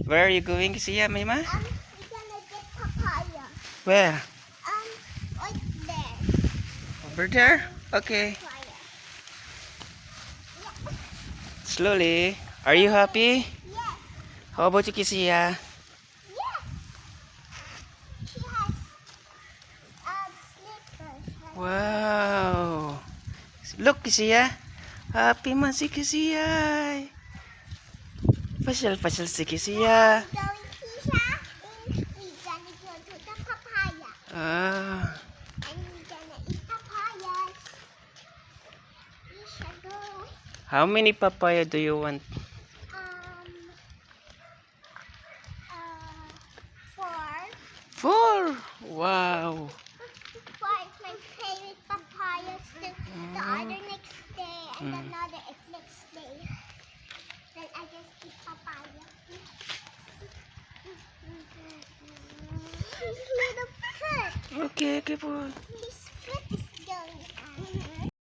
Where are you going, Sia, Mima? We're gonna get papaya. Where? Right there. Over there? Okay. Papaya. Slowly. Are you happy? Yes. How about you, Sia? Yes. She has slippers. Wow. Look, Sia. Happy man si Sia. Pasyal-pasyal si Sia. We're going Keisha, and we're gonna go to the papaya. Ah. And we're gonna eat papayas. Keisha, go. How many papaya do you want? Four. 4. Wow. Four is my favorite papayas. The other next day and another is next day. Then I just eat papaya. His little foot. Okay, okay po. His foot is going out.